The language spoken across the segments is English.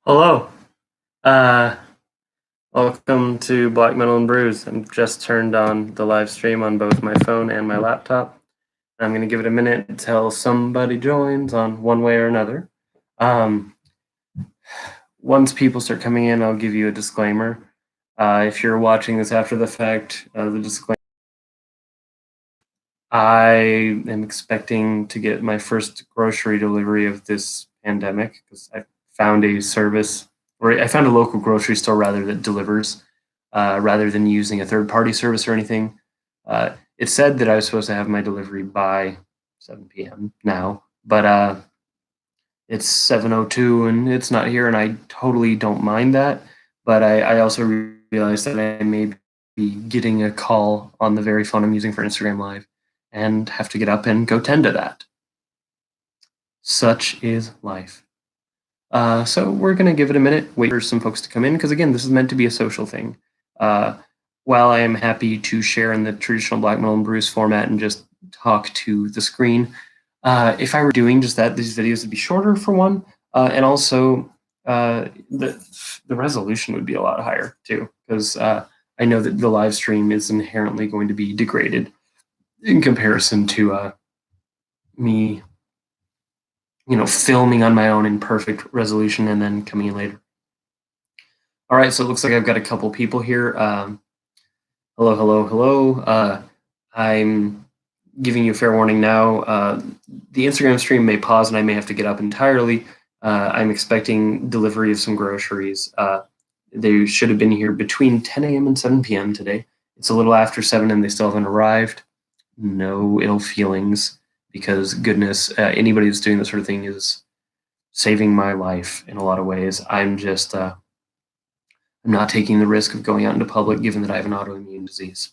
Hello. Uh, Welcome to Black Metal and Brews. I'm just turned on the live stream on both my phone and my laptop. I'm going to give it a minute until somebody joins on one way or another. Um, Once people start coming in, I'll give you a disclaimer. If you're watching this after the fact, the disclaimer. I am expecting to get my first grocery delivery of this pandemic because I found a service, or I found a local grocery store rather that delivers, rather than using a third party service or anything. It said that I was supposed to have my delivery by 7 p.m. now, but it's 7:02 and it's not here, and I totally don't mind that. But I also realized that I may be getting a call on the very phone I'm using for Instagram Live and have to get up and go tend to that. Such is life. So we're going to give it a minute, wait for some folks to come in, because again, this is meant to be a social thing. While I am happy to share in the traditional Black Metal and Brews format and just talk to the screen, if I were doing just that, these videos would be shorter for one, and also the resolution would be a lot higher too, because I know that the live stream is inherently going to be degraded in comparison to me, filming on my own in perfect resolution and then coming in later. All right, so it looks like I've got a couple people here. Hello, hello, hello. I'm giving you a fair warning now. The Instagram stream may pause and I may have to get up entirely. I'm expecting delivery of some groceries. They should have been here between 10 a.m. and 7 p.m. today. It's a little after 7 and they still haven't arrived. No ill feelings, because goodness, anybody that's doing this sort of thing is saving my life in a lot of ways. I'm not taking the risk of going out into public given that I have an autoimmune disease.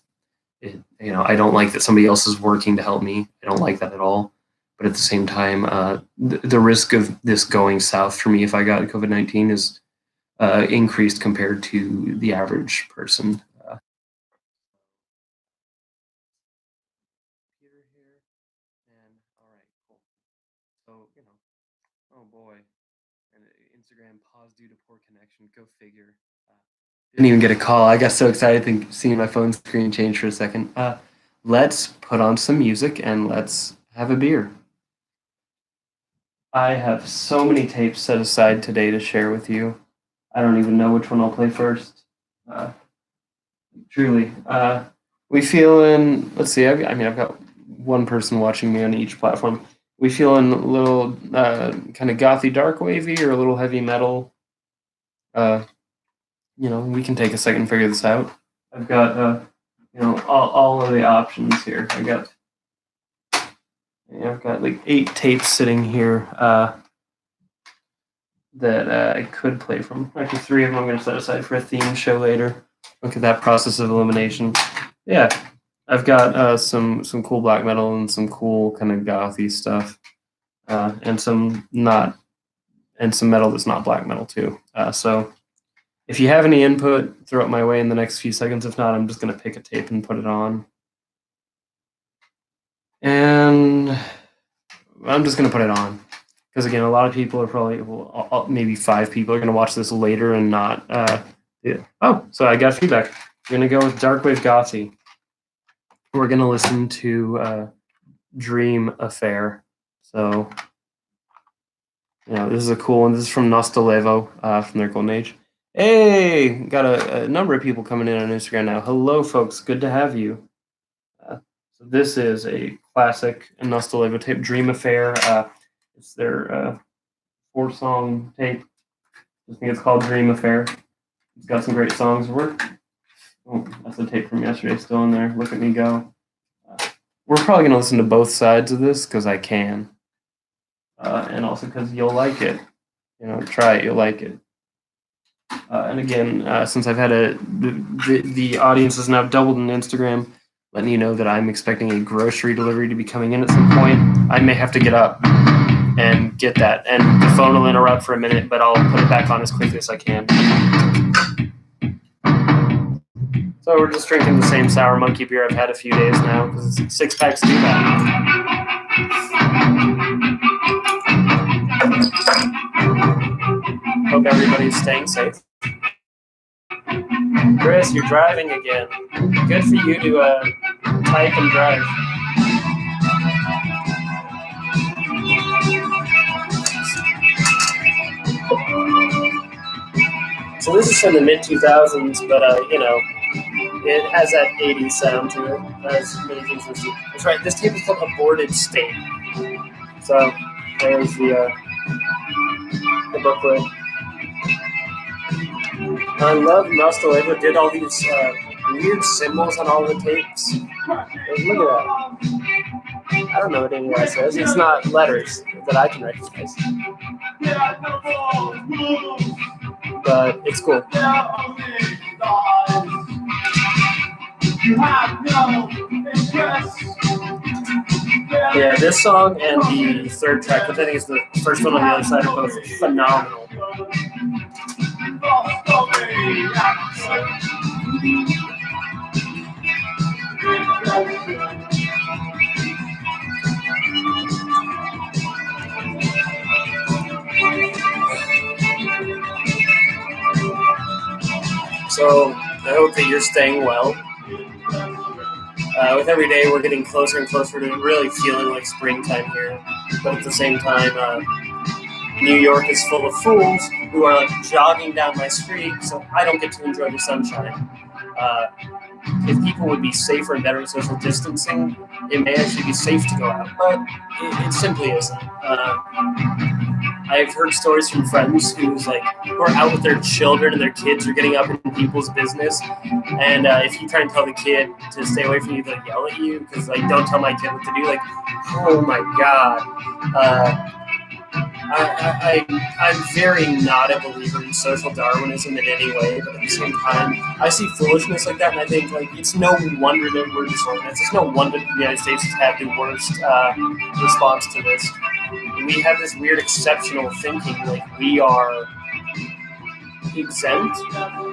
I don't like that somebody else is working to help me. I don't like that at all. But at the same time, the risk of this going south for me if I got COVID-19 is increased compared to the average person. Computer here, and all right, cool. So oh boy, and Instagram paused due to poor connection. Go figure. Didn't even get a call. I got so excited seeing my phone screen change for a second. Let's put on some music and let's have a beer. I have so many tapes set aside today to share with you. I don't even know which one I'll play first. Uh, Truly. We feeling, let's see, I've got one person watching me on each platform. We feeling a little kind of gothy dark wavy or a little heavy metal? Uh, we can take a second to figure this out. I've got, all of the options here. I've got like 8 tapes sitting here that I could play from. Actually, 3 of them I'm going to set aside for a theme show later. Look at that process of elimination. Yeah, I've got some cool black metal and some cool kind of gothy stuff, and some metal that's not black metal too. So if you have any input, throw it my way in the next few seconds. If not, I'm just going to pick a tape and put it on. And I'm just going to put it on. Because again, a lot of people are probably, maybe 5 people are going to watch this later and not. Oh, so I got feedback. We're going to go with Darkwave Gothy. We're going to listen to Dream Affair. So, this is a cool one. This is from Nostalevo, from their Golden Age. Hey, got a number of people coming in on Instagram now. Hello, folks. Good to have you. So this is a classic Nostalevo tape, Dream Affair. It's their 4-song tape. I think it's called Dream Affair. It's got some great songs. That's the tape from yesterday still in there. Look at me go. We're probably going to listen to both sides of this because I can. And also because you'll like it. Try it, you'll like it. And again, since I've had the audience has now doubled on Instagram, letting you know that I'm expecting a grocery delivery to be coming in at some point. I may have to get up and get that. And the phone will interrupt for a minute, but I'll put it back on as quickly as I can. So we're just drinking the same Sour Monkey beer I've had a few days now, because it's 6 packs too bad. Hope everybody's staying safe. Chris, you're driving again. Good for you to type and drive. So this is from the mid-2000s, but it has that 80s sound to it. As many things as you. That's right. This tape is called Aborted State. So there's the booklet. I love Nostalgia did all these weird symbols on all the tapes. Look at that. I don't know what any of that says. It's not letters that I can recognize. But it's cool. Yeah, this song and the third track, which I think is the first one on the other side, are both phenomenal. So I hope that you're staying well. With every day, we're getting closer and closer to really feeling like springtime here. But at the same time, New York is full of fools who are like jogging down my street, so I don't get to enjoy the sunshine. If people would be safer and better at social distancing, it may actually be safe to go out, but it simply isn't. I've heard stories from friends who are out with their children and their kids are getting up in people's business, and if you try and tell the kid to stay away from you, they'll yell at you because don't tell my kid what to do. Like, oh my god. I'm very not a believer in social Darwinism in any way, but at the same time, I see foolishness like that, and I think it's no wonder that we're disorganized. It's no wonder that the United States has had the worst response to this. We have this weird exceptional thinking, like we are exempt.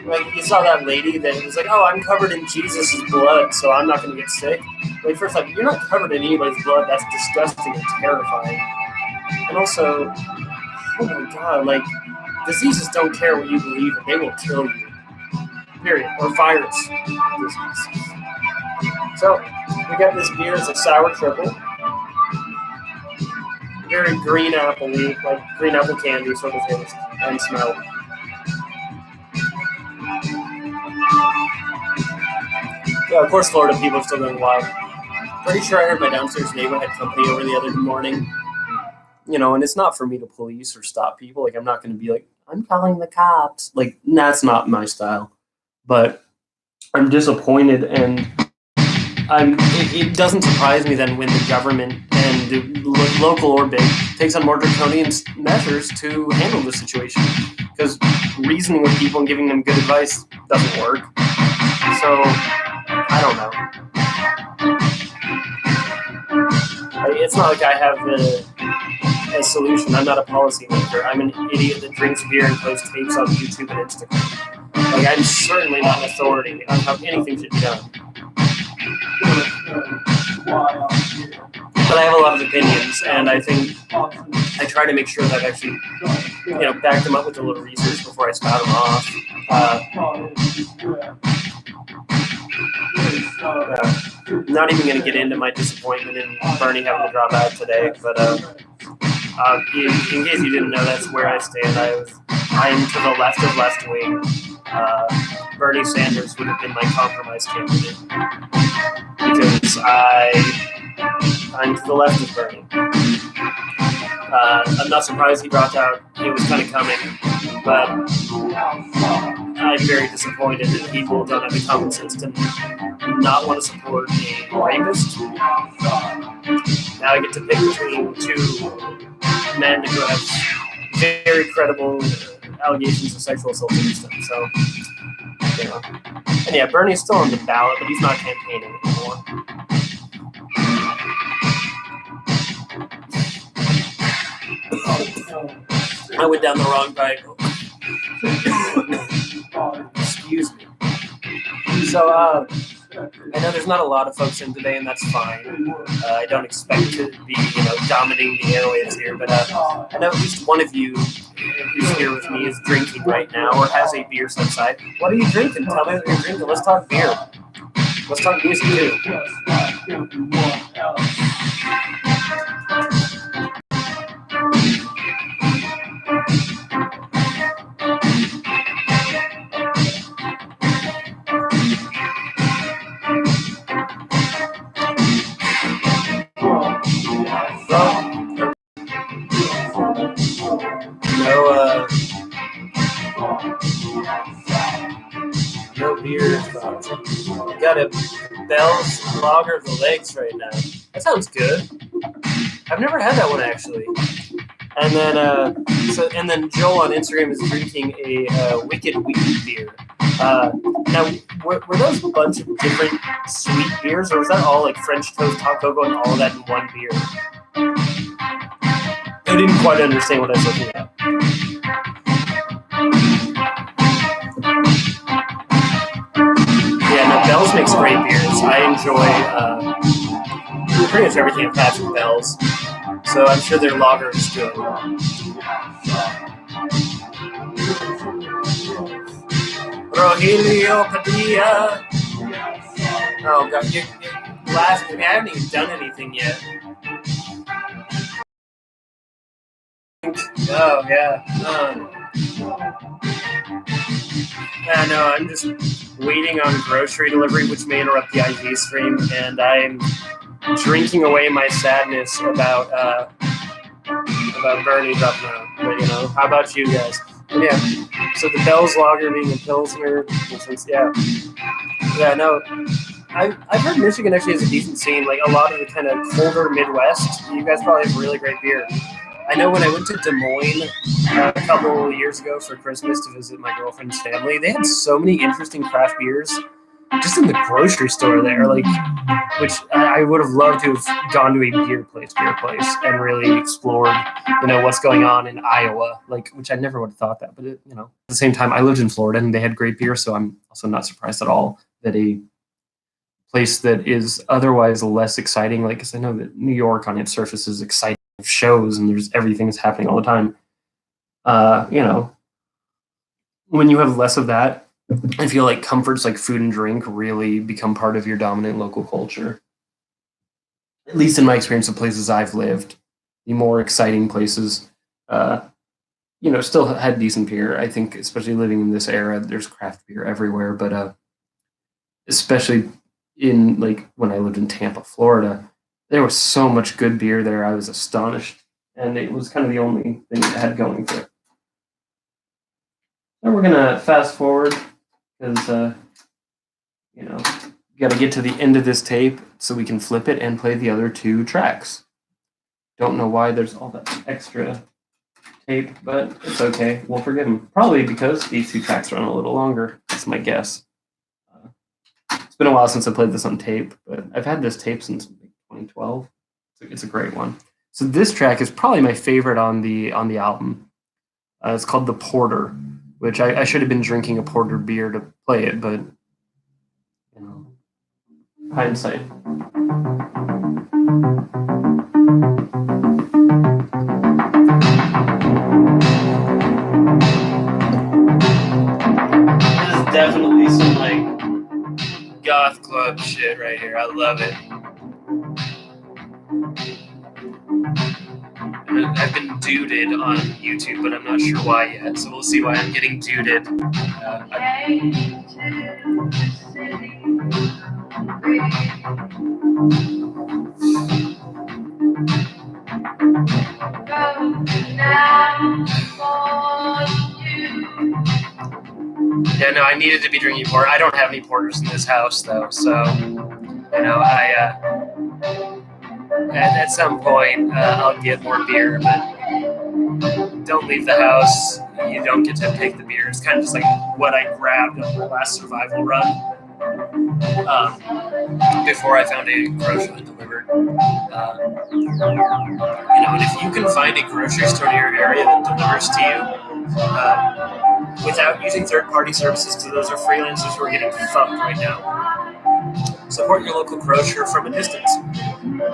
Like you saw that lady that was like, "Oh, I'm covered in Jesus' blood, so I'm not going to get sick." Like first, you're not covered in anybody's blood. That's disgusting and terrifying. And also, oh my god, diseases don't care what you believe in, they will kill you. Period. Or virus disease. So, we got this beer, it's a sour triple. Very green apple-y, like green apple candy sort of taste and smell. Yeah, of course, Florida people are still going wild. Pretty sure I heard my downstairs neighbor had company over the other morning. And it's not for me to police or stop people. I'm not going to be like, I'm calling the cops. That's not my style. But I'm disappointed, and it doesn't surprise me then when the government and local or big takes on more draconian measures to handle the situation. Because reasoning with people and giving them good advice doesn't work. So, I don't know. It's not like I have a solution. I'm not a policymaker. I'm an idiot that drinks beer and plays tapes on YouTube and Instagram. I'm certainly not an authority on how anything should be done. But I have a lot of opinions, and I think I try to make sure that I've actually, back them up with a little research before I spout them off. Not even going to get into my disappointment in Bernie having to drop out today, but in case you didn't know, that's where I stand. I am to the left of left wing. Bernie Sanders would have been my compromise candidate because I'm to the left of Bernie. I'm not surprised he dropped out. It was kind of coming, but I'm very disappointed that people don't have the common sense to not want to support a rapist. Now I get to pick between two men who have very credible allegations of sexual assault against them. So, And yeah, Bernie's still on the ballot, but he's not campaigning anymore. I went down the wrong diagonal. Excuse me. So, I know there's not a lot of folks in today, and that's fine. I don't expect to be, dominating the airwaves here, but I know at least one of you who's here with me is drinking right now or has a beer set aside. What are you drinking? Tell me what you're drinking. Let's talk beer. Let's talk music too. No beer. You got a Bell's Lager of the Lakes right now. That sounds good. I've never had that one actually. And then Joel on Instagram is drinking a Wicked Wheat beer. Now, were those a bunch of different sweet beers, or was that all like French toast, hot cocoa, and all of that in one beer? I didn't quite understand what I was looking at. Yeah, no, Bell's makes great beers. I enjoy pretty much everything I've had from Bell's. So I'm sure their lager is good. Rogelio Padilla. Oh, God, you're laughing. I haven't even done anything yet. Oh, yeah. Yeah, no, I'm just waiting on grocery delivery, which may interrupt the IG stream, and I'm drinking away my sadness about Bernie's up now. But, how about you guys? And yeah, so the Bell's Lager being a Pilsner, no, I've heard Michigan actually has a decent scene. Like a lot of the kind of colder Midwest, you guys probably have really great beer. I know when I went to Des Moines a couple years ago for Christmas to visit my girlfriend's family, they had so many interesting craft beers just in the grocery store there, which I would have loved to have gone to a beer place and really explored, what's going on in Iowa, which I never would have thought that. But, at the same time, I lived in Florida and they had great beer, so I'm also not surprised at all that a place that is otherwise less exciting, because I know that New York on its surface is exciting shows and there's everything that's happening all the time. When you have less of that, I feel like comforts like food and drink really become part of your dominant local culture. At least in my experience of places I've lived, the more exciting places, still had decent beer. I think, especially living in this era, there's craft beer everywhere. But especially in when I lived in Tampa, Florida, there was so much good beer there. I was astonished, and it was kind of the only thing it had going for it. Now we're gonna fast forward because got to get to the end of this tape so we can flip it and play the other two tracks. Don't know why there's all that extra tape, but it's okay. We'll forgive them. Probably because these two tracks run a little longer. That's my guess. It's been a while since I played this on tape, but I've had this tape since 2012. It's a great one. So this track is probably my favorite on the album. It's called The Porter, which I should have been drinking a porter beer to play it, but hindsight. This is definitely some goth club shit right here. I love it. I've been duded on YouTube, but I'm not sure why yet. So we'll see why I'm getting duded. Yeah, no, I needed to be drinking porter. I don't have any porters in this house, though, so at some point I'll get more beer, but don't leave the house. You don't get to pick the beer. It's kind of just like what I grabbed on my last survival run before I found a grocery delivered. And if you can find a grocery store in your area that delivers to you without using third-party services, because those are freelancers who are getting fucked right now. support your local grocer from a distance.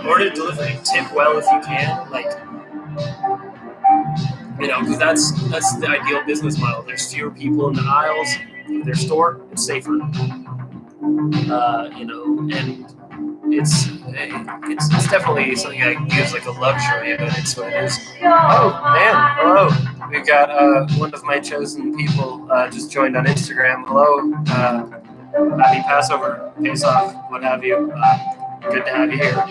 Order delivery. Tip well if you can. Because that's the ideal business model. There's fewer people in the aisles of their store. It's safer. And it's definitely something that gives like a luxury, but it's what it is. Oh man, hello. We've got one of my chosen people just joined on Instagram. Hello, happy Passover, Pesach, what have you. Good to have you here.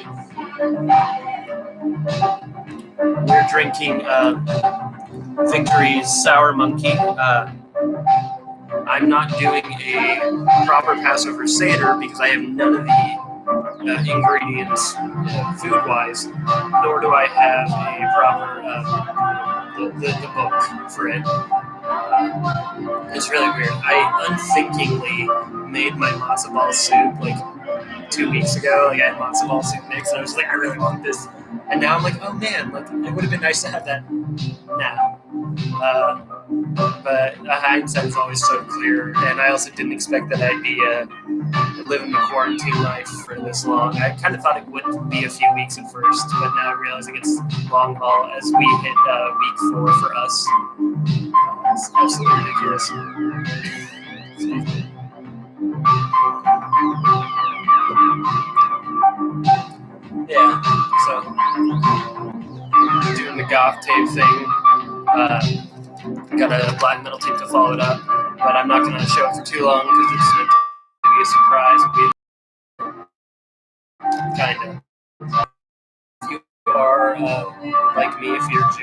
We're drinking Victory's Sour Monkey. I'm not doing a proper Passover Seder because I have none of the ingredients food-wise, nor do I have a proper the book for it. It's really weird. I unthinkingly made my matzo ball soup like 2 weeks ago. Like I had matzo ball soup mix, and I was like, I really want this. And now I'm like, oh man, like it would have been nice to have that now. But hindsight is always so clear, and I also didn't expect that I'd be living the quarantine life for this long. I kind of thought it would be a few weeks at first, but now I'm realizing it's long haul as we hit week 4 for us. It's absolutely ridiculous. Yeah, so doing the goth tape thing. Got a black metal tape to follow it up, but I'm not going to show it for too long because it's going to be a surprise. Kind of. If you are like me, if you're Jewish, I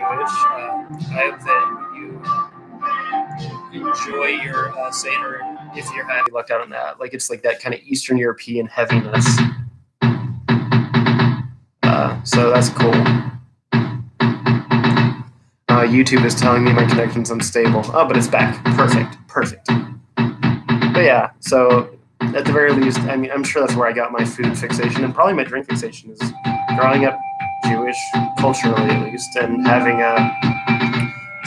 hope that you enjoy your Seder. If you're happy, lucked out on that. Like it's like that kind of Eastern European heaviness. So that's cool. YouTube is telling me my connection's unstable. Oh, but it's back. Perfect. But yeah, so at the very least, I mean, I'm sure that's where I got my food fixation, and probably my drink fixation is growing up Jewish, culturally at least, and having a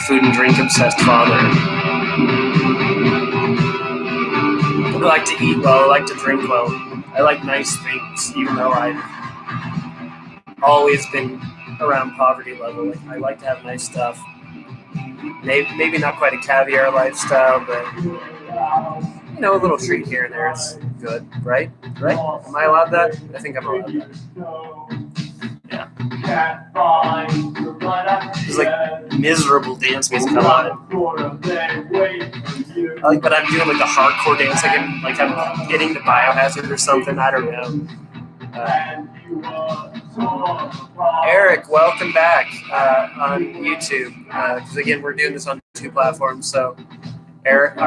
food and drink obsessed father. I like to eat well, I like to drink well, I like nice things, even though I've always been around poverty level. Like, I like to have nice stuff. Maybe not quite a caviar lifestyle, but a little treat here and there is good, right? Right? Am I allowed that? I think I'm allowed that. Yeah. There's like miserable dance music on. But I'm doing like a hardcore dance, like I'm getting to Biohazard or something. I don't know. Eric, welcome back on YouTube. Because again, we're doing this on 2 platforms. So, Eric,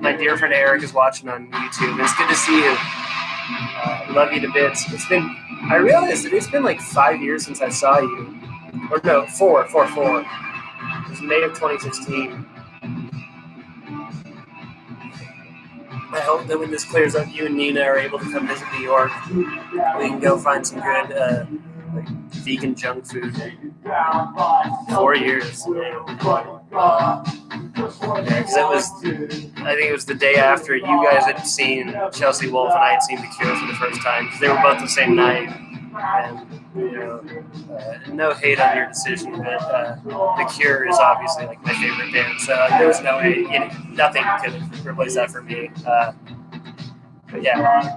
my dear friend Eric is watching on YouTube. It's good to see you. Love you to bits. I realized that it's been like 5 years since I saw you. Or no, 4. It was May of 2016. I hope that when this clears up, you and Nina are able to come visit New York. We can go find some good vegan junk food. 4 years. Because I think it was the day after you guys had seen Chelsea Wolfe and I had seen The Cure for the first time, because they were both the same night. And no hate on your decision, but The Cure is obviously like my favorite band, so there was no way, nothing could replace that for me. But yeah,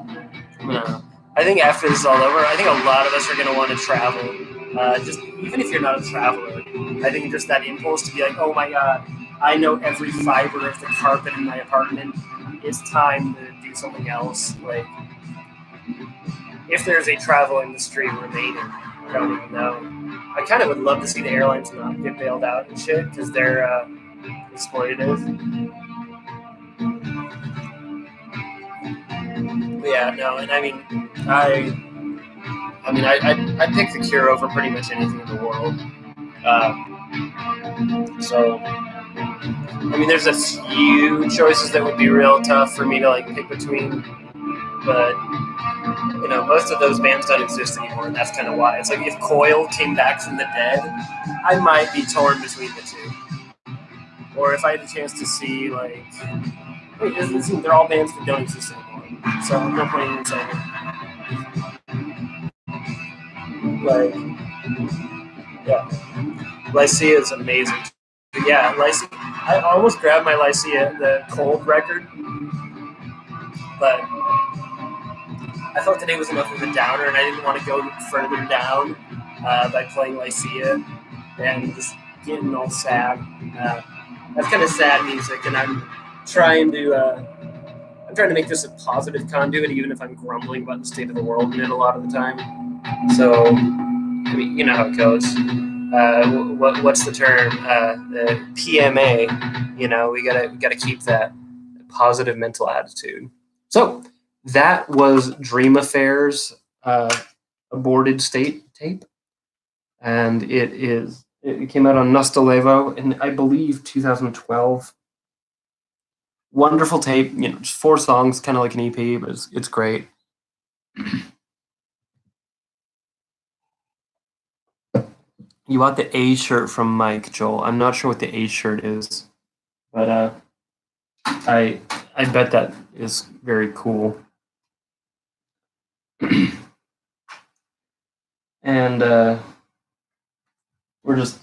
I think after this is all over, I think a lot of us are going to want to travel. Just even if you're not a traveler, I think just that impulse to be like, oh my god, I know every fiber of the carpet in my apartment. It's time to do something else. Like, if there's a travel industry remaining, I don't even know. I kind of would love to see the airlines not get bailed out and shit because they're exploitative. But yeah, no, and I mean, I'd pick The Cure over pretty much anything in the world. So, I mean, there's a few choices that would be real tough for me to like pick between, but most of those bands don't exist anymore, and that's kind of why. It's like if Coil came back from the dead, I might be torn between the two. Or if I had a chance to see they're all bands that don't exist anymore, so no point in saying it. Like, yeah, Lycia is amazing. Yeah, Lycia. I almost grabbed my Lycia, the cold record, but I felt today was enough of a downer, and I didn't want to go further down by playing Lycia and just getting all sad. Uh, that's kind of sad music, and trying to I'm trying to make this a positive conduit, even if I'm grumbling about the state of the world in it a lot of the time. So, I mean, you know how it goes. What's the term? The PMA. You know, we gotta keep that positive mental attitude. So that was Dream Affairs aborted state tape, and it came out on Nostalevo in, I believe, 2012. Wonderful tape, you know, just 4 songs, kind of like an EP, but it's great. You bought the A shirt from Mike, Joel. I'm not sure what the A shirt is, but I bet that is very cool. And we're just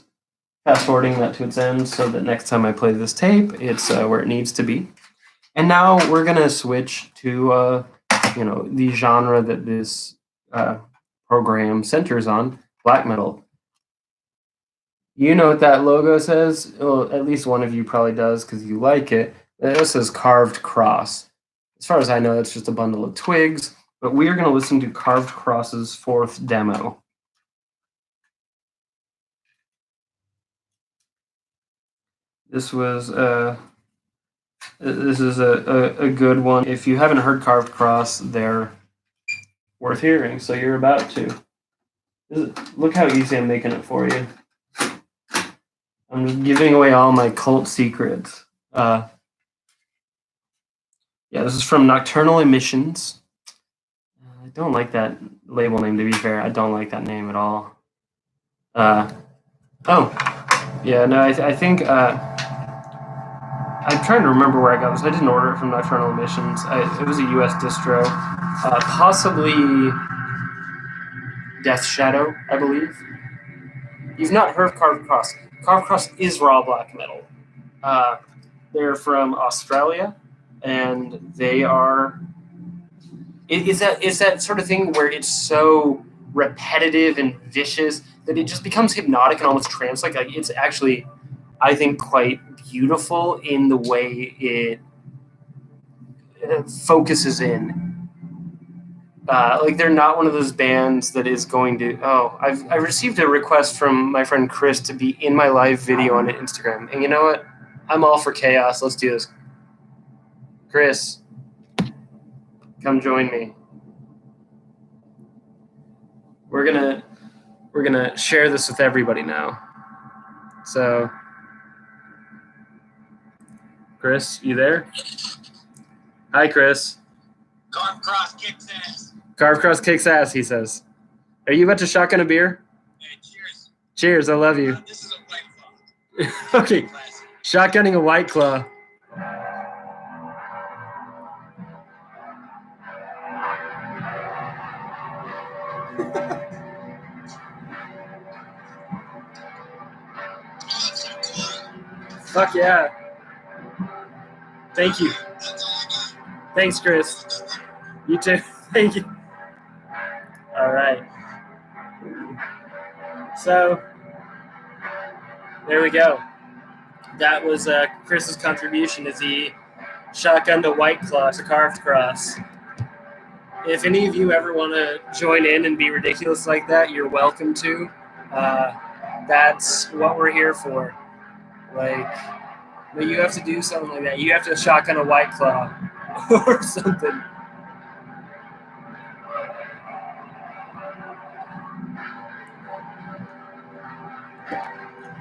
fast forwarding that to its end so that next time I play this tape, it's where it needs to be. And now we're gonna switch to the genre that this program centers on, black metal. You know what that logo says? Well, at least one of you probably does because you like it. It says Carved Cross. As far as I know, it's just a bundle of twigs, but we are going to listen to Carved Cross's 4th demo. This is a good one. If you haven't heard Carved Cross, they're worth hearing, so you're about to. Look how easy I'm making it for you. I'm giving away all my cult secrets. Yeah, this is from Nocturnal Emissions. I don't like that label name, to be fair. I don't like that name at all. Yeah, no, I think I'm trying to remember where I got this. I didn't order it from Nocturnal Emissions. It was a US distro. Possibly Death Shadow, I believe. You've not heard of Carved Cross. Carved Cross is raw black metal. They're from Australia, and they are. It's that sort of thing where it's so repetitive and vicious that it just becomes hypnotic and almost trance-like. Like it's actually, I think, quite beautiful in the way it focuses in. Like they're not one of those bands that is going to. Oh, I've received a request from my friend Chris to be in my live video on Instagram, and you know what? I'm all for chaos. Let's do this. Chris, come join me. We're gonna share this with everybody now. So, Chris, you there? Hi, Chris. Carved Cross kicks ass. Carved Cross kicks ass, he says. Are you about to shotgun a beer? Hey, cheers. Cheers, I love you. This is a White Claw. Okay, shotgunning a White Claw. Fuck yeah. Thank you. Thanks, Chris. You too. Thank you. All right. So, there we go. That was Chris's contribution as he shotgunned a White Claw to Carved Cross. If any of you ever want to join in and be ridiculous like that, you're welcome to. That's what we're here for. Like, but you have to do something like that. You have to shotgun a White Claw or something.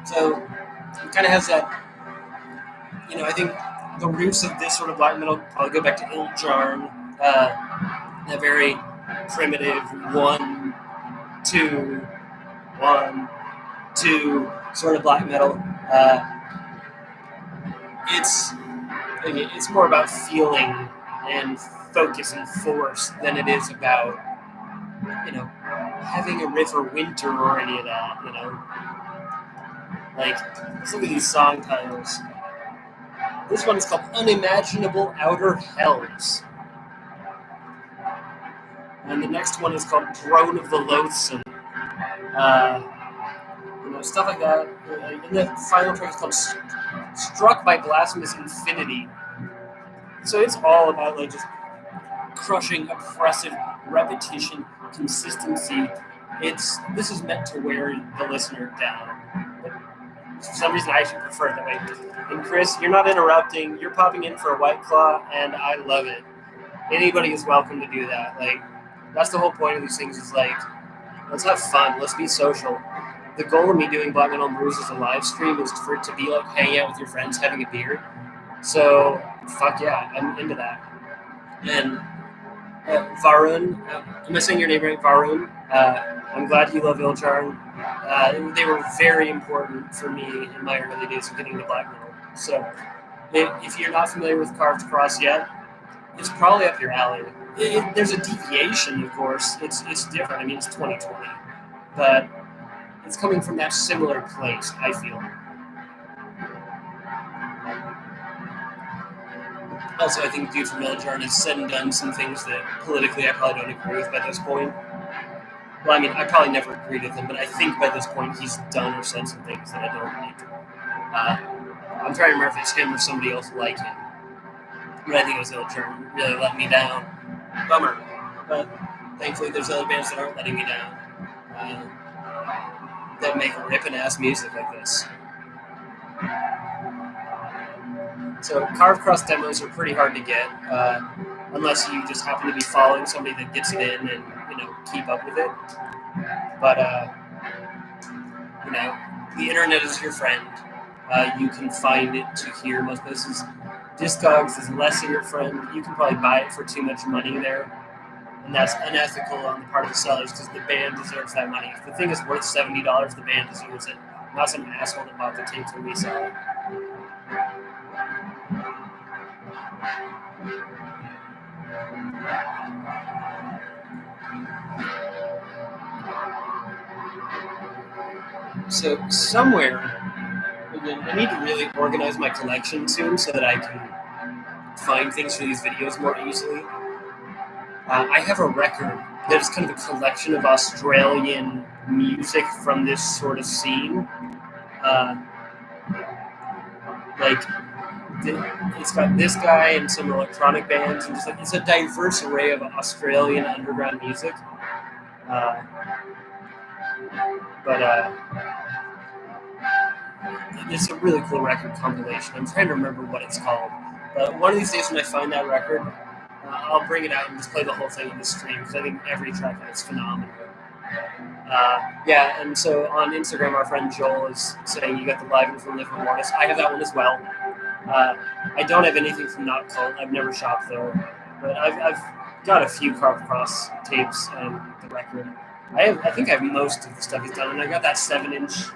So it kind of has that, I think the roots of this sort of black metal probably go back to Iljarn, that very primitive 1, 2, 1, 2 sort of black metal. It's more about feeling and focus and force than it is about having a river winter or any of that. Like, let's look at these song titles. This one is called Unimaginable Outer Hells. And the next one is called Drone of the Loathsome. Stuff like that. And the final track is called Struck by Blasphemous Infinity. So it's all about like just crushing, oppressive repetition, consistency. This is meant to wear the listener down. But for some reason, I actually prefer it that way. And Chris, you're not interrupting. You're popping in for a White Claw, and I love it. Anybody is welcome to do that. Like, that's the whole point of these things. Is like, let's have fun. Let's be social. The goal of me doing Black Metal Brews as a live stream is for it to be like hanging out with your friends, having a beer. So, fuck yeah, I'm into that. And Varun, am I saying your name right? Varun. I'm glad you love Ilcharn. They were very important for me in my early days of getting into black metal. So, if you're not familiar with Carved Cross yet, it's probably up your alley. There's a deviation, of course. It's different. I mean, it's 2020, but it's coming from that similar place, I feel. Also, I think Dude from Ilcharn has said and done some things that politically I probably don't agree with by this point. Well, I mean, I probably never agreed with him, but I think by this point he's done or said some things that I don't need to. I'm trying to remember if it's him or somebody else like him. But I think it was Ilcharn really let me down. Bummer. But thankfully there's other bands that aren't letting me down. That make ripping ass music like this. So Carved Cross demos are pretty hard to get, unless you just happen to be following somebody that gets it in and keep up with it. But the internet is your friend. You can find it to hear most places. Discogs is less of your friend. You can probably buy it for too much money there, and that's unethical on the part of the sellers because the band deserves that money. If the thing is worth $70, the band deserves it, not some asshole that bought the tape to resell it. So somewhere, I need to really organize my collection soon so that I can find things for these videos more easily. I have a record that is kind of a collection of Australian music from this sort of scene. It's got this guy and some electronic bands, and it's a diverse array of Australian underground music. But it's a really cool record compilation. I'm trying to remember what it's called. But one of these days when I find that record, I'll bring it out and just play the whole thing on the stream because I think every track on it's phenomenal. And so on Instagram, our friend Joel is saying you got the Live and from Live from Mortis. I have that one as well. I don't have anything from Not Cult. I've never shopped there, but I've got a few Carved Cross tapes and the record. I think I have most of the stuff he's done, and I got that 7-inch.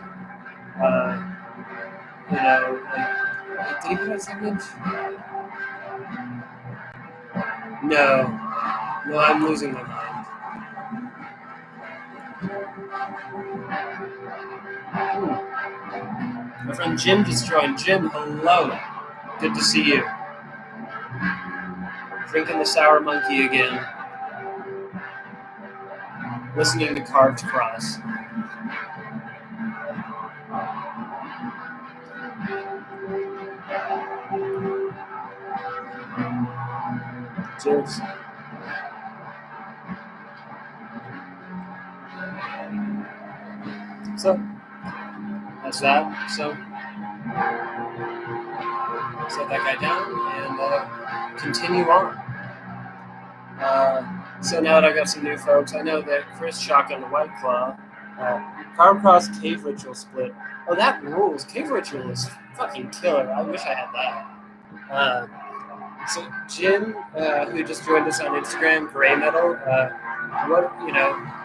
Did he put out 7-inch? No, I'm losing my mind. My friend Jim just joined. Jim, hello. Good to see you. Drinking the Sour Monkey again. Listening to Carved Cross. Cheers. So, that's that. So, set that guy down and continue on. So now that I've got some new folks, I know that Chris shotgunned the White Claw. Carved Cross Cave Ritual split. Oh, that rules. Cave Ritual is fucking killer. I wish I had that. So Jim, who just joined us on Instagram, Gray Metal,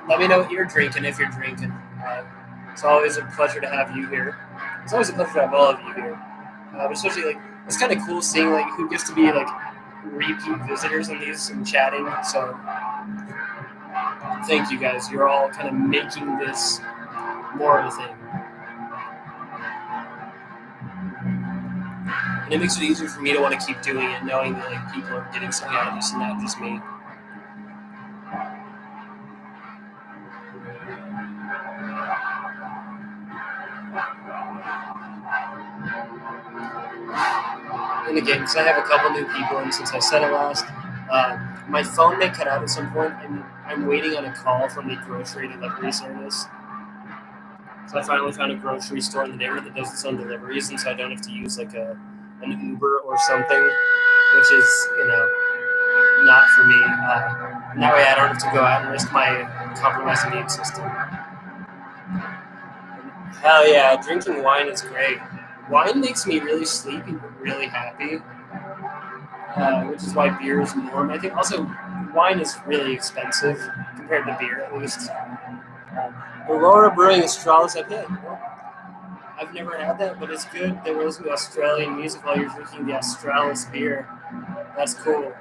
let me know what you're drinking if you're drinking. It's always a pleasure to have you here. It's always a pleasure to have all of you here. But especially it's kind of cool seeing who gets to be repeat visitors in these and chatting. So thank you guys. You're all kind of making this more of a thing. And it makes it easier for me to want to keep doing it, knowing that like people are getting something out of this and not just me. And again, because I have a couple new people in since I said it last, my phone may cut out at some point, and I'm waiting on a call from the grocery delivery service. So I finally found a grocery store in the neighborhood that does its own deliveries, and so I don't have to use like an Uber or something, which is not for me. And that way I don't have to go out and risk my compromised immune system. Hell yeah, drinking wine is great. Wine makes me really sleepy but really happy, which is why beer is more. I think also wine is really expensive compared to beer, at least. Aurora Brewing Australis IPA. I've never had that, but it's good. There was the Australian music while you're drinking the Australis beer. That's cool.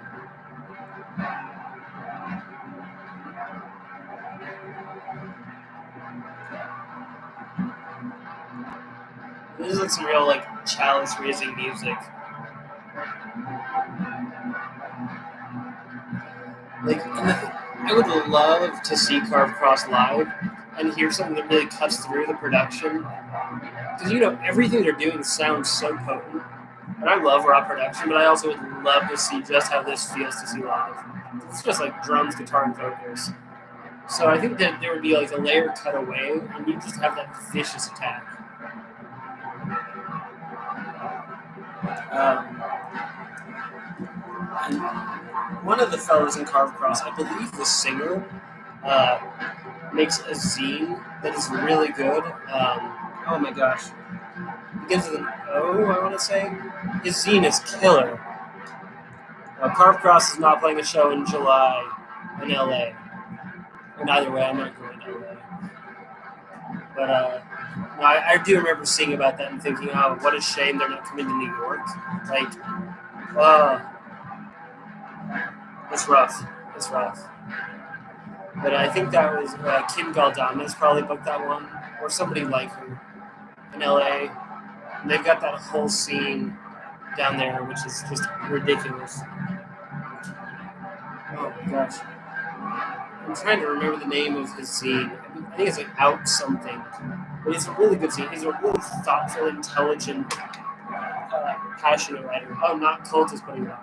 This is like some real like chalice raising music. Like, I would love to see Carved Cross live and hear something that really cuts through the production. Because, everything they're doing sounds so potent. And I love raw production, but I also would love to see just how this feels to see live. It's just like drums, guitar, and vocals. So I think that there would be like a layer cut away, and you just have that vicious attack. And one of the fellows in Carved Cross, I believe the singer, makes a zine that is really good. Oh my gosh. It begins with an O, I want to say. His zine is killer. Carved Cross is not playing a show in July in LA. And either way, I'm not going to LA. But no, I do remember seeing about that and thinking, oh, what a shame they're not coming to New York. Like, it's rough. It's rough. But I think that was Kim Galdames probably booked that one, or somebody like her in LA. And they've got that whole scene down there, which is just ridiculous. Oh my gosh. I'm trying to remember the name of his scene. I think it's like Out Something. But it's a really good scene. He's a really thoughtful, intelligent, passionate writer. Oh, Not Cult is putting it on.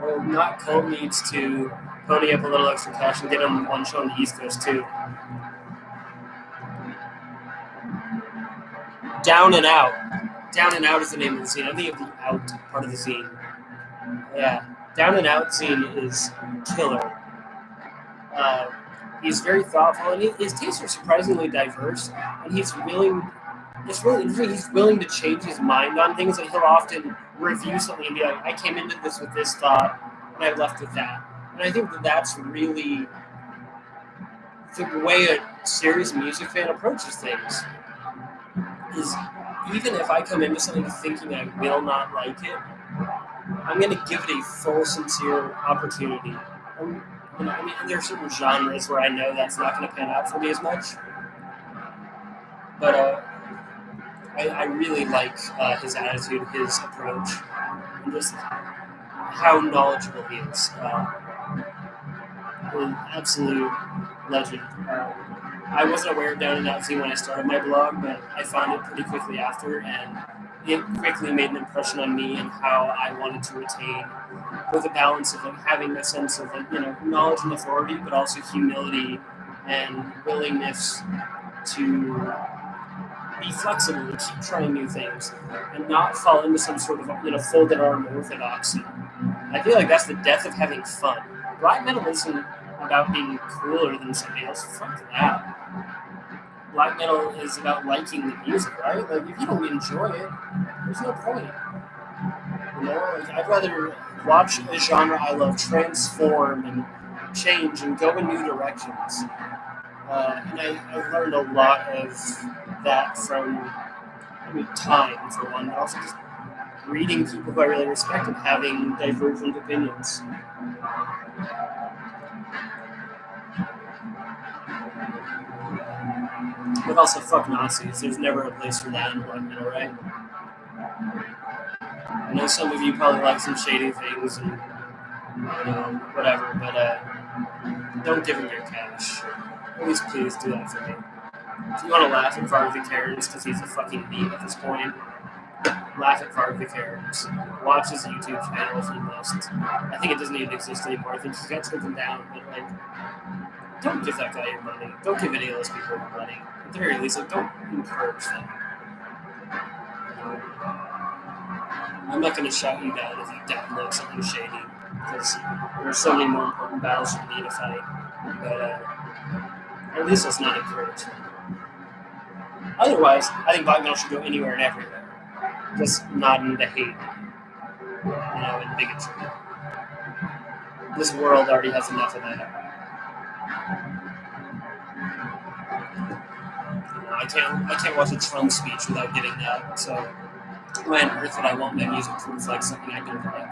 Well, Not Cult needs to pony up a little extra cash and get him one show on the East Coast, too. Down and Out. Down and Out is the name of the scene. I think of the Out part of the scene. Yeah. Down and Out scene is killer. He's very thoughtful, and his tastes are surprisingly diverse, and he's willing. It's really interesting. He's willing to change his mind on things, and he'll often review something and be like, "I came into this with this thought, and I left with that." And I think that that's really the way a serious music fan approaches things. Is even if I come into something thinking I will not like it, I'm going to give it a full, sincere opportunity. There are certain genres where I know that's not going to pan out for me as much. But I really like his attitude, his approach, and just how knowledgeable he is. An absolute legend. I wasn't aware of Down and Out scene when I started my blog, but I found it pretty quickly after, and it quickly made an impression on me and how I wanted to retain with a balance of like having a sense of knowledge and authority, but also humility and willingness to be flexible and keep trying new things and not fall into some sort of folded arm orthodoxy. I feel like that's the death of having fun. Black metal isn't about being cooler than somebody else. Fuck that. Black metal is about liking the music, right? Like, if you don't enjoy it, there's no point. I'd rather watch a genre I love transform and change and go in new directions. And I learned a lot of that from, time, for one, but also just reading people who I really respect and having divergent opinions. But also, fuck Nazis. There's never a place for that in black metal, right? I know some of you probably like some shady things and whatever, but don't give him your cash. At least please do that for me. If you want to laugh at Farley Cairns because he's a fucking meme at this point, laugh at Farley Cairns. Watch his YouTube channel if you must. I think it doesn't even exist anymore. I think he's got taken down, but like, don't give that guy your money. Don't give any of those people your money. At the very least, like, don't encourage them. I'm not going to shout you down if you download something shady, because there are so many more important battles for me to fight. But at least let's not encourage them. Otherwise, I think black metal should go anywhere and everywhere. Just not into hate, and bigotry. This world already has enough of that. I can't watch a Trump speech without getting that. So why on earth would I want my music to reflect something I don't like?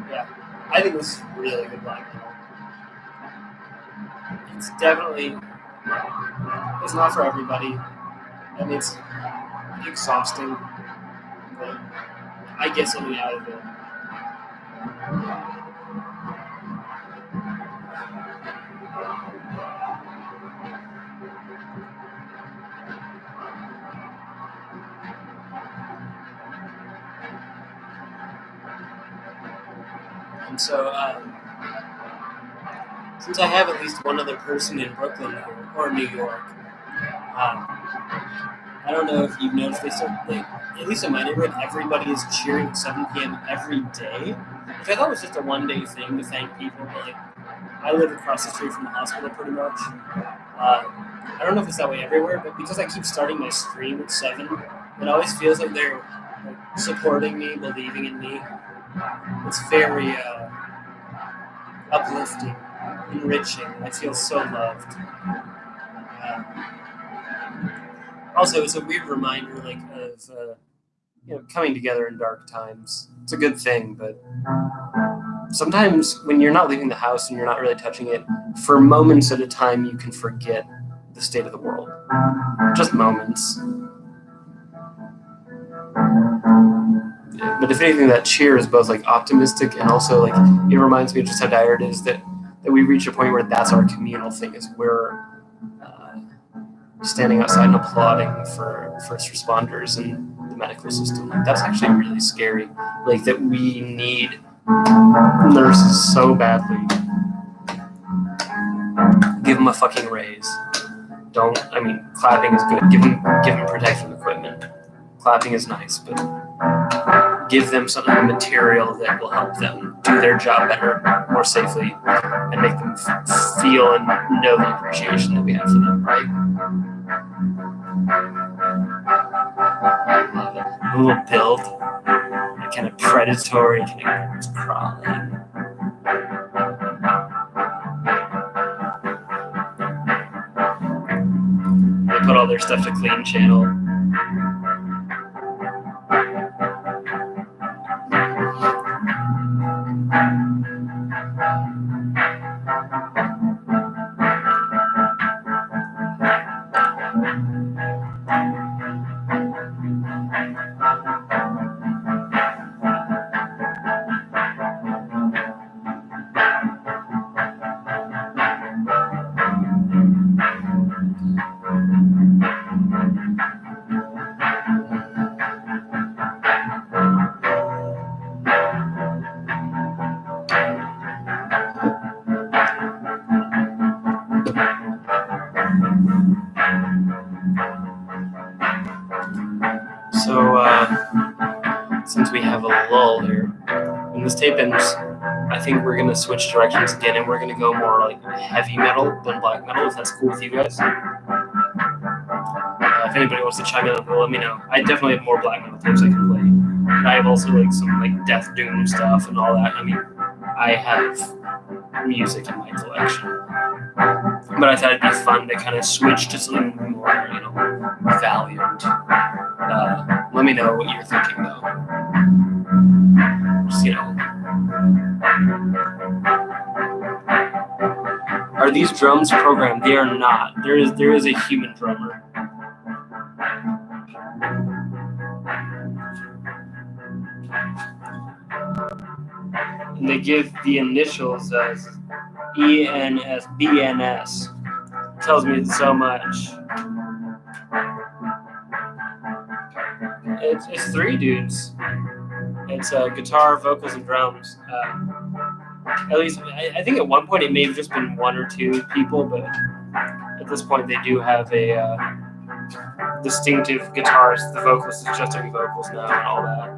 Yeah, I think this is really good black metal. It's definitely, it's not for everybody, and it's exhausting, but I get something out of it. And so, since I have at least one other person in Brooklyn or New York, I don't know if you've noticed, they start, like, at least in my neighborhood, everybody is cheering at 7 p.m. every day, which I thought was just a one-day thing to thank people. But, like, I live across the street from the hospital pretty much. I don't know if it's that way everywhere, but because I keep starting my stream at 7, it always feels like they're supporting me, believing in me. It's very uplifting, enriching. I feel so loved. Also, it's a weird reminder, like, of coming together in dark times. It's a good thing, but sometimes when you're not leaving the house and you're not really touching it, for moments at a time, you can forget the state of the world. Just moments. But if anything, that cheer is both like optimistic and also like it reminds me of just how dire it is that we reach a point where that's our communal thing, is we're standing outside and applauding for first responders and the medical system. Like, that's actually really scary. Like, that we need nurses so badly. Give them a fucking raise. Clapping is good. Give them protective equipment. Clapping is nice, but give them some of the material that will help them do their job better, more safely, and make them feel and know the appreciation that we have for them, right? A little build, kind of predatory, kind of crawling. They put all their stuff to clean channel. So, since we have a lull here, when this tape ends, I think we're going to switch directions again, and we're going to go more like heavy metal than black metal, if that's cool with you guys. If anybody wants to chime in, let me know. I definitely have more black metal tapes I can play. And I have also like some like death doom stuff and all that. I mean, I have music in my collection. But I thought it'd be fun to kind of switch to something more, valiant. Let me know what you're thinking, though. Just, are these drums programmed? They are not. There is a human drummer. And they give the initials as ENS, BNS. Tells me so much. It's three dudes. It's guitar, vocals, and drums. At least, I think at one point it may have just been one or two people, but at this point they do have a distinctive guitarist. The vocalist is just doing vocals now and all that.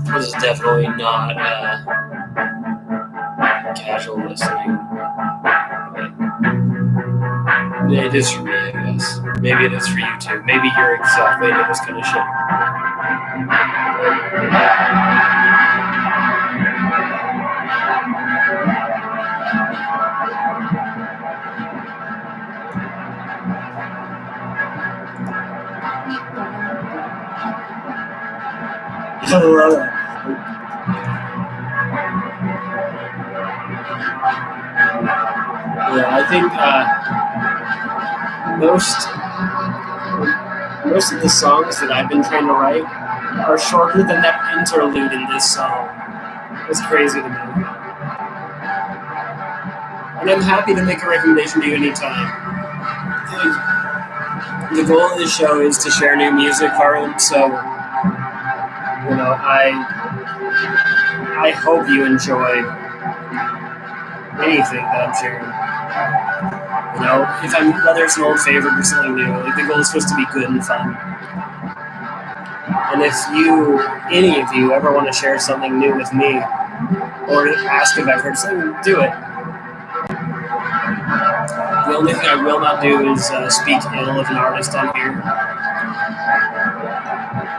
This is definitely not casual listening. But it is for me, I guess. Maybe it is for you too. Maybe you're exactly into this kind of shit. I love it. Yeah, I think most of the songs that I've been trying to write are shorter than that interlude in this song. It's crazy to me. And I'm happy to make a recommendation to you anytime. The goal of this show is to share new music, Harlan, so I hope you enjoy anything that I'm sharing. Whether it's an old favorite or something new, the goal is supposed to be good and fun. And if any of you ever want to share something new with me, or ask if I've heard something, do it. The only thing I will not do is speak ill of an artist on here,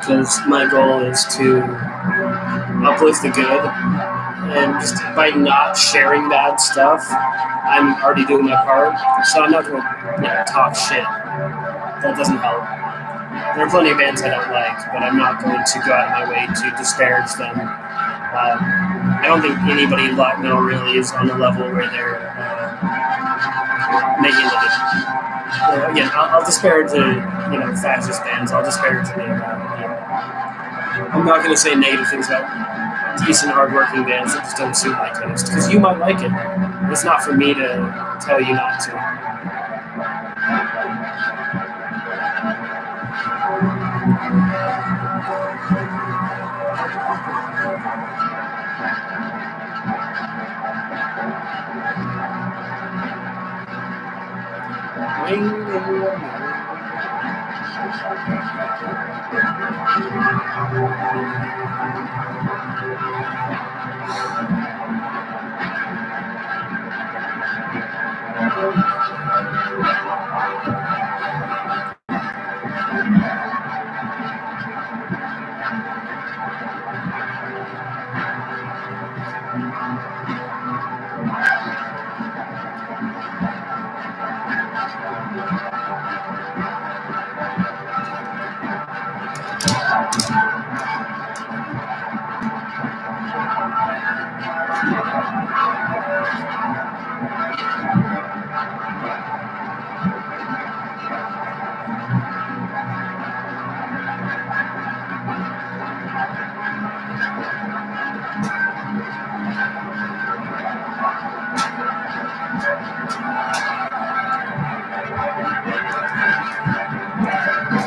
because my goal is to uplift the good, and just by not sharing bad stuff, I'm already doing my part, so I'm not going to talk shit. That doesn't help. There are plenty of bands I don't like, but I'm not going to go out of my way to disparage them. I don't think anybody in black metal really is on a level where they're making it. Again, I'll disparage the fascist bands. I'll disparage the I'm not going to say negative things about decent, hardworking bands that just don't suit my taste, because you might like it. It's not for me to tell you not to.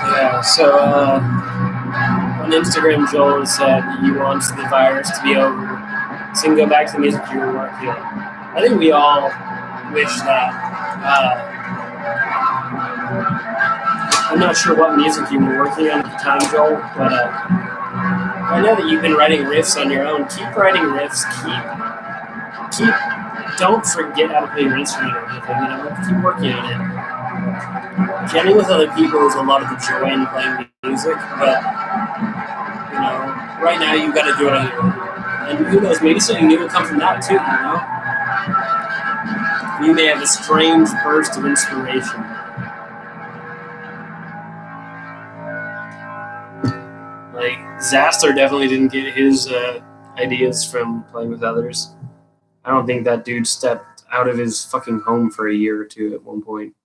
Yeah, so on Instagram, Joel has said he wants the virus to be over so he can go back to the music you were working on. I think we all wish that. I'm not sure what music you were working on at the time, Joel, but I know that you've been writing riffs on your own. Keep writing riffs. Don't forget how to play your instrument or anything. Keep working on it. Jamming with other people is a lot of the joy in playing music, but right now you got to do it on your own. And who knows, maybe something new will come from that too. You may have a strange burst of inspiration. Like Zaster definitely didn't get his ideas from playing with others. I don't think that dude stepped out of his fucking home for a year or two at one point.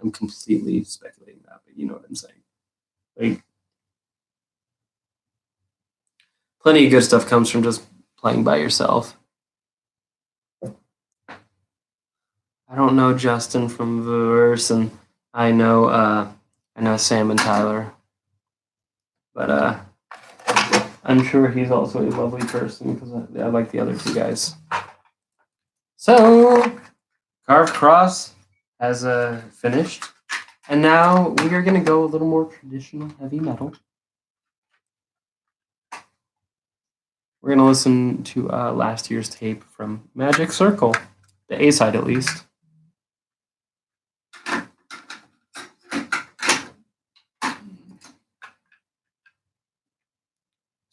I'm completely speculating that, but you know what I'm saying. Like, plenty of good stuff comes from just playing by yourself. I don't know Justin from Verse, and I know Sam and Tyler, but I'm sure he's also a lovely person because I like the other two guys. So, Carved Cross has finished, and now we are going to go a little more traditional heavy metal. We're going to listen to last year's tape from Magic Circle, the A side at least.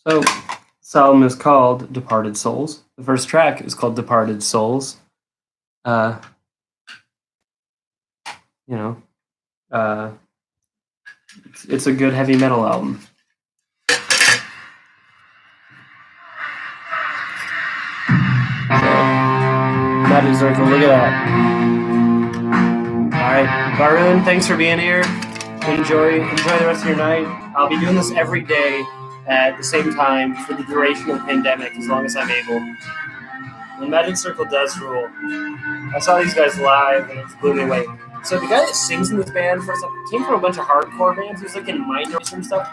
So, this album is called Departed Souls. The first track is called Departed Souls. It's a good heavy metal album. Magic Circle, look at that. Alright, Varun, thanks for being here. Enjoy the rest of your night. I'll be doing this every day at the same time for the duration of the pandemic, as long as I'm able. The Magic Circle does rule. I saw these guys live and it blew me away. So the guy that sings in this band first came from a bunch of hardcore bands. He was like in minor and stuff.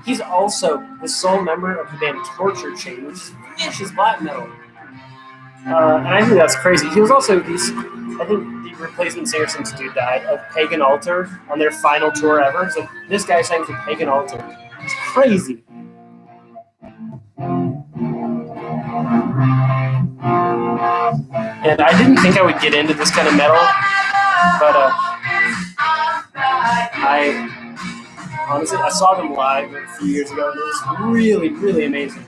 He's also the sole member of the band Torture Chain, which is vicious black metal. And I think that's crazy. He was also I think the replacement singer since dude died of Pagan Altar on their final tour ever. So this guy sang for Pagan Altar. It's crazy. And I didn't think I would get into this kind of metal, but I saw them live a few years ago, and it was really, really amazing.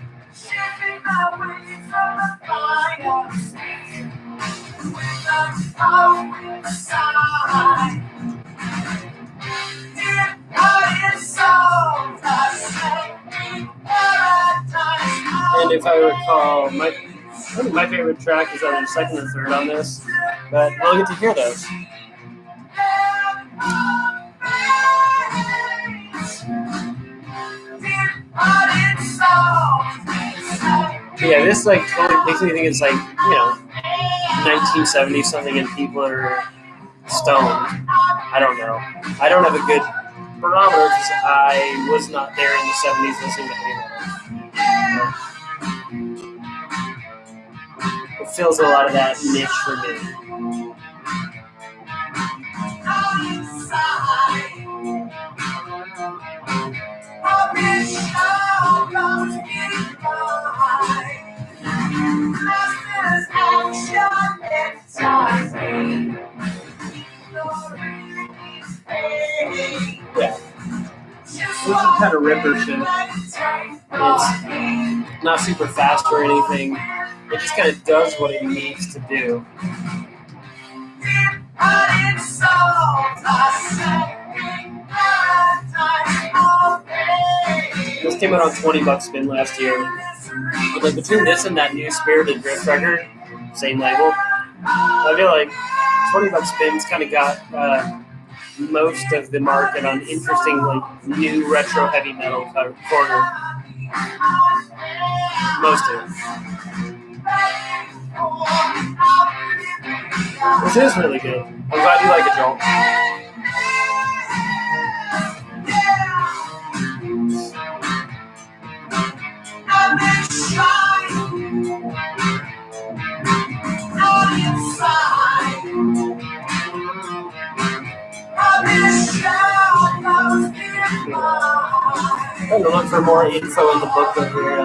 And if I recall, I think my favorite track is either second or third on this, but we'll get to hear those. Yeah, this like totally makes me think it's like 1970 something, and people are stoned. I don't know. I don't have a good barometer because I was not there in the 70s listening to heavy metal. It fills a lot of that niche for me. Yeah. This is kind of ripper shit. It's not super fast or anything. It just kind of does what it needs to do. This came out on $20 spin last year. But like between this and that new Spirited Drift record, same label, I feel like $20 spin's kind of got most of the market on interesting, like new retro heavy metal corner. Most of it. This is really good. I'm glad you like it, Joel. I'm gonna look for more info in the booklet here,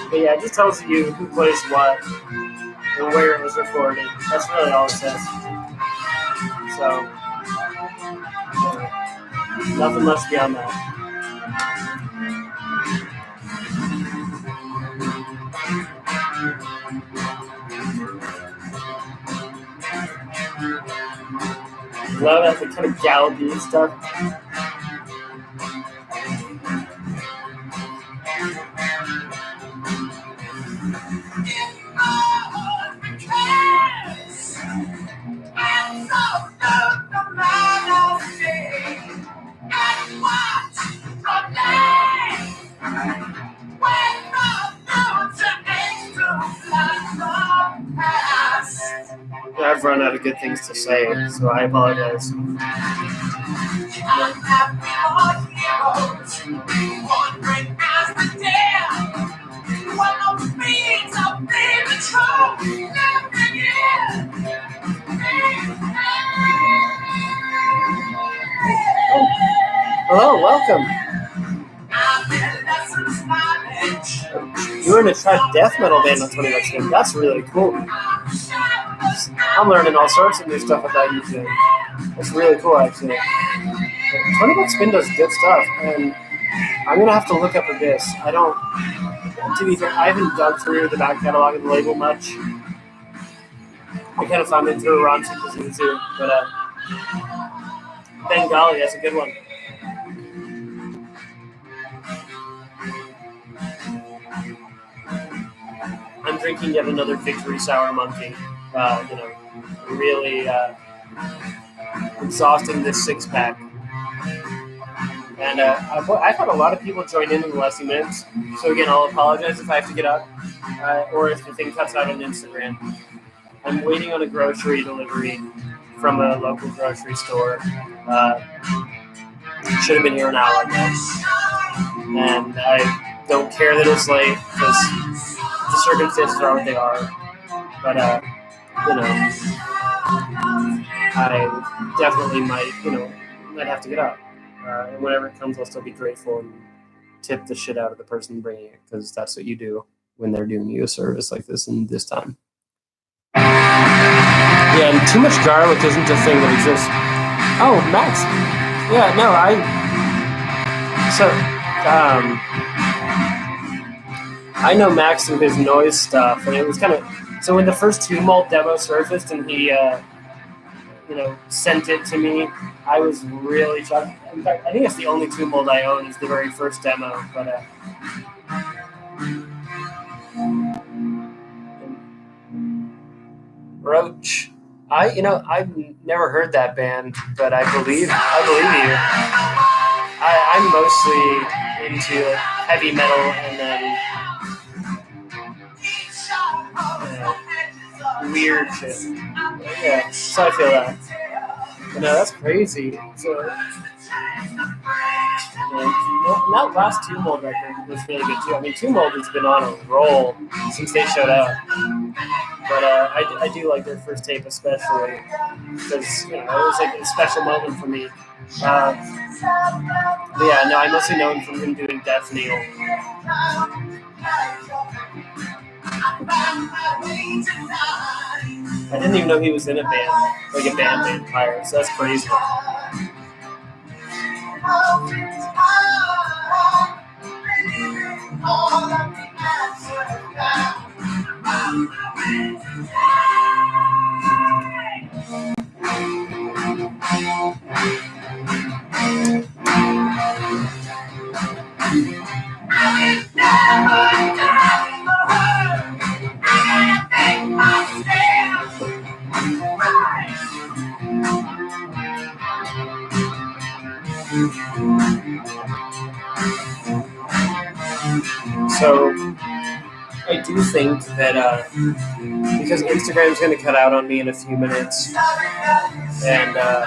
but yeah, it just tells you who plays what and where it was recorded. That's really all it says. So, nothing much beyond that. Love that, the kind of gallopy stuff. I've run out of good things to say, so I apologize. Hello, welcome. You're in a tribe death metal band on 20 Bucks Spin. That's really cool. I'm learning all sorts of new stuff about you today. That's really cool, actually. 20 Bucks Spin does good stuff, and I'm gonna have to look up Abyss. To be fair, I haven't dug through the back catalog of the label much. I kind of found it through Ron too, but Bengali, that's a good one. I'm drinking yet another Victory Sour Monkey. Really exhausting this 6-pack. And I've had a lot of people join in the last few minutes. So again, I'll apologize if I have to get up or if the thing cuts out on Instagram. I'm waiting on a grocery delivery from a local grocery store. Should have been here an hour ago. And I don't care that it's late because the circumstances are what they are. But, I definitely might have to get up. And whenever it comes, I'll still be grateful and tip the shit out of the person bringing it, because that's what you do when they're doing you a service like this in this time. Yeah, and too much garlic isn't a thing that exists. Oh, Max. Yeah, no, I know Max and his noise stuff, and it was kind of, so when the first 2-mold demo surfaced and he, sent it to me, I was really shocked. In fact, I think it's the only 2-mold I own is the very first demo, but Roach. I've never heard that band, but I believe you. I'm mostly into heavy metal and then weird shit. Yeah, so I feel that. But no, that's crazy. So that last 2-mold record was really good too. I mean, 2-mold has been on a roll since they showed up. But I do like their first tape especially because it was like a special moment for me. But yeah, no, I mostly know him from him doing Death Kneel. I didn't even know he was in a band, like a band vampire, so that's crazy. So I do think that because Instagram's going to cut out on me in a few minutes, and I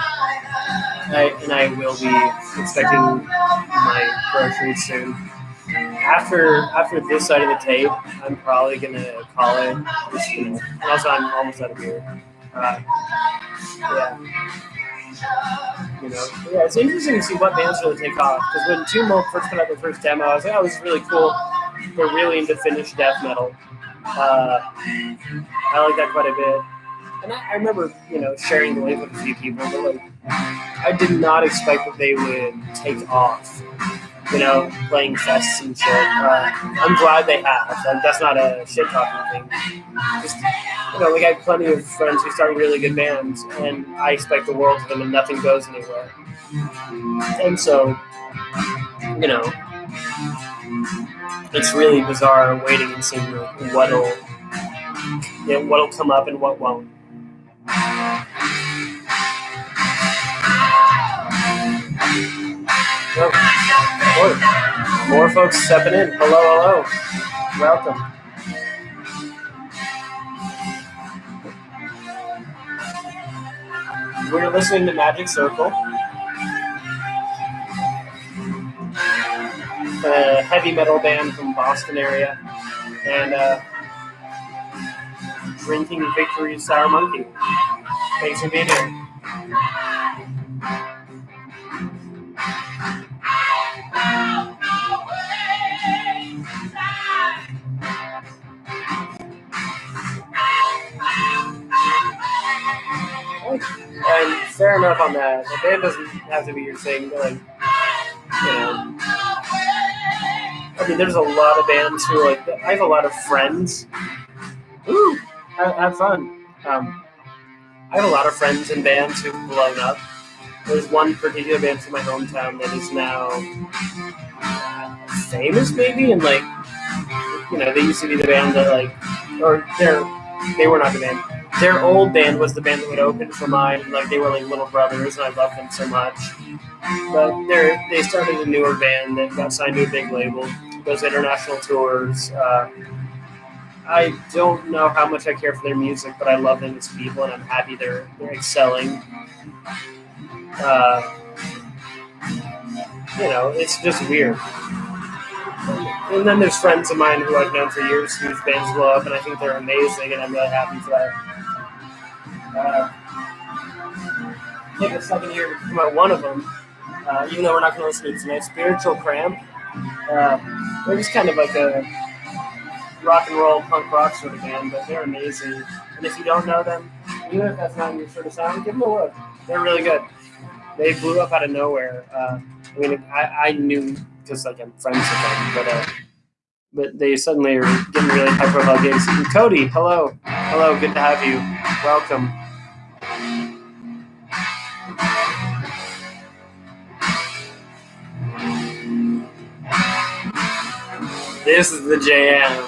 will be expecting my groceries soon. After this side of the tape, I'm probably gonna call it. Just, and also, I'm almost out of beer. Yeah, yeah, it's interesting to see what bands really take off. Because when Tumult first put out their first demo, I was like, "Oh, this is really cool." They're really into Finnish death metal. I like that quite a bit. And I remember, sharing the link with a few people, but like, I did not expect that they would take off. Playing fests and shit. I'm glad they have. Like, that's not a shit talking thing. Just, I have plenty of friends who start really good bands, and I expect the world of them, and nothing goes anywhere. And so, it's really bizarre waiting and seeing what'll come up and what won't. More folks stepping in. Hello. Welcome. We're listening to Magic Circle, a heavy metal band from Boston area, and drinking Victory's Sour Monkey. Thanks for being here. And fair enough on that. The band doesn't have to be your thing, but there's a lot of bands who I have a lot of friends. Ooh, have fun. I have a lot of friends in bands who've blown up. There's one particular band from my hometown that is now famous, maybe, and they used to be the band that they were not the band. Their old band was the band that would open for mine. They were like little brothers, and I loved them so much. But they started a newer band that got signed to a big label, goes international tours. I don't know how much I care for their music, but I love them as people, and I'm happy they're excelling. It's just weird. And then there's friends of mine who I've known for years whose bands blow up, and I think they're amazing, and I'm really happy for that. Take a second here to talk about one of them, even though we're not going to listen to it tonight. Spiritual Cramp. They're just kind of like a rock and roll punk rock sort of band, but they're amazing. And if you don't know them, even if that's not your sort of sound, give them a look. They're really good. They blew up out of nowhere. I knew because I'm friends with them, but they suddenly are getting really high profile gigs. And Cody, hello, good to have you. Welcome. This is the jam.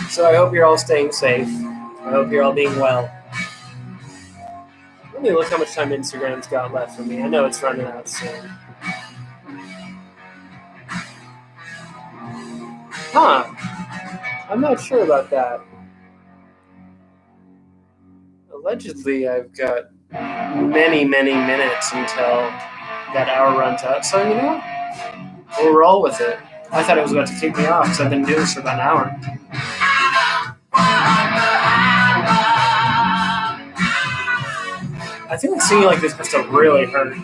So I hope you're all staying safe. I hope you're all being well. Let me look how much time Instagram's got left for me. I know it's running out soon. I'm not sure about that. Allegedly, I've got many minutes until that hour runs out. So, you know what? We'll roll with it. I thought it was about to kick me off because I've been doing this for about an hour. I feel like singing like this must have really hurt.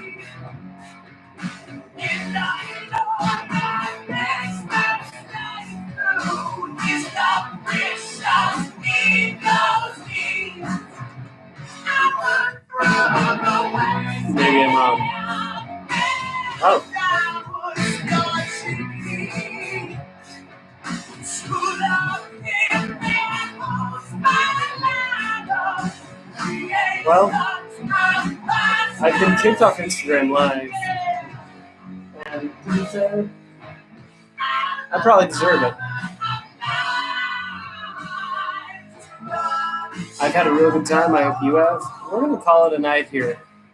Maybe I'm wrong. Oh. Well, I've been kicked off Instagram Live, and to be fair, I probably deserve it. I've had a real good time. I hope you have. We're going to call it a night here.